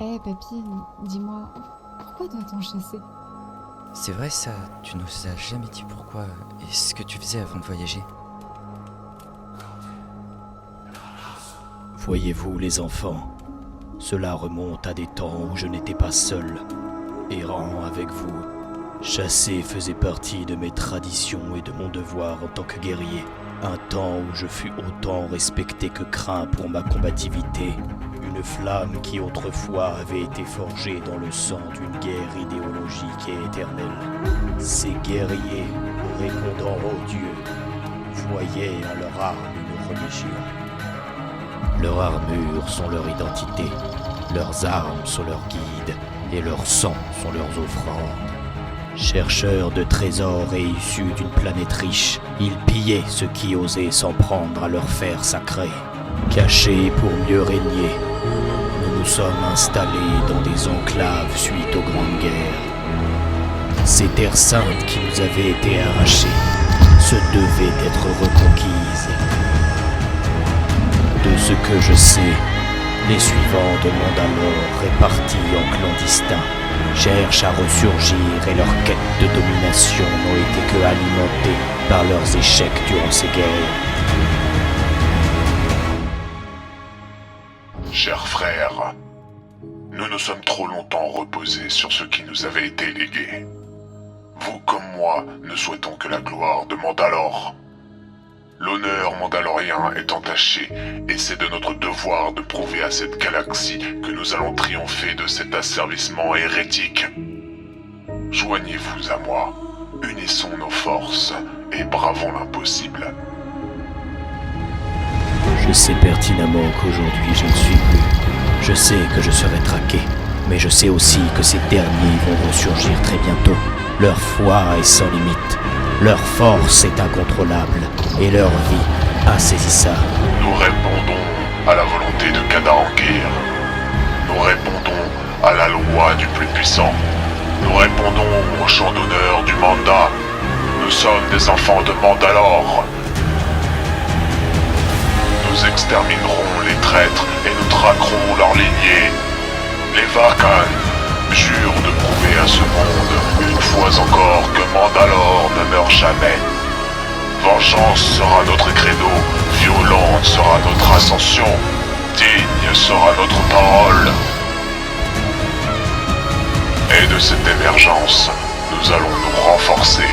Eh papy, dis-moi, pourquoi doit-on chasser? C'est vrai ça, tu nous as jamais dit pourquoi et ce que tu faisais avant de voyager. Voyez-vous les enfants, cela remonte à des temps où je n'étais pas seul, errant avec vous. Chasser faisait partie de mes traditions et de mon devoir en tant que guerrier. Un temps où je fus autant respecté que craint pour ma combativité. Une flamme qui autrefois avait été forgée dans le sang d'une guerre idéologique et éternelle. Ces guerriers, répondant aux dieux, voyaient en leur arme une religion. Leurs armures sont leur identité, leurs armes sont leurs guides, et leur sang sont leurs offrandes. Chercheurs de trésors et issus d'une planète riche, ils pillaient ceux qui osaient s'en prendre à leurs fers sacrés. Cachés pour mieux régner, nous nous sommes installés dans des enclaves suite aux grandes guerres. Ces terres saintes qui nous avaient été arrachées se devaient d'être reconquises. De ce que je sais, les suivants de Mandalore, répartis en clandestins, cherchent à ressurgir et leur quête de domination n'ont été que alimentées par leurs échecs durant ces guerres. Chers frères, nous nous sommes trop longtemps reposés sur ce qui nous avait été légué. Vous comme moi ne souhaitons que la gloire de Mandalore. L'honneur mandalorien est entaché et c'est de notre devoir de prouver à cette galaxie que nous allons triompher de cet asservissement hérétique. Joignez-vous à moi, unissons nos forces et bravons l'impossible. Je sais pertinemment qu'aujourd'hui je ne suis plus. Je sais que je serai traqué, mais je sais aussi que ces derniers vont ressurgir très bientôt. Leur foi est sans limite, leur force est incontrôlable, et leur vie insaisissable. Nous répondons à la volonté de Kadarangir. Nous répondons à la loi du plus puissant. Nous répondons au chant d'honneur du mandat. Nous sommes des enfants de Mandalore. Nous exterminerons les traîtres et nous traquerons leur lignée. Les Varkan jurent de prouver à ce monde, une fois encore, que Mandalore ne meurt jamais. Vengeance sera notre credo, violente sera notre ascension, digne sera notre parole. Et de cette émergence, nous allons nous renforcer.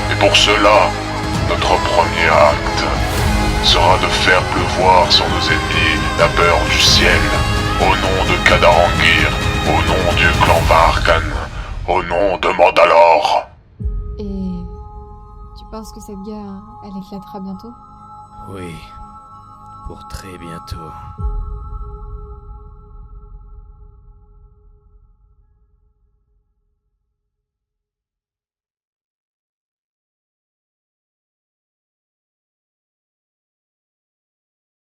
Et pour cela, notre premier acte sera de faire pleuvoir sur nos ennemis la peur du ciel, au nom de Kadarangir, au nom du clan Varkan, au nom de Mandalore. Et tu penses que cette guerre, elle éclatera bientôt? Oui, pour très bientôt.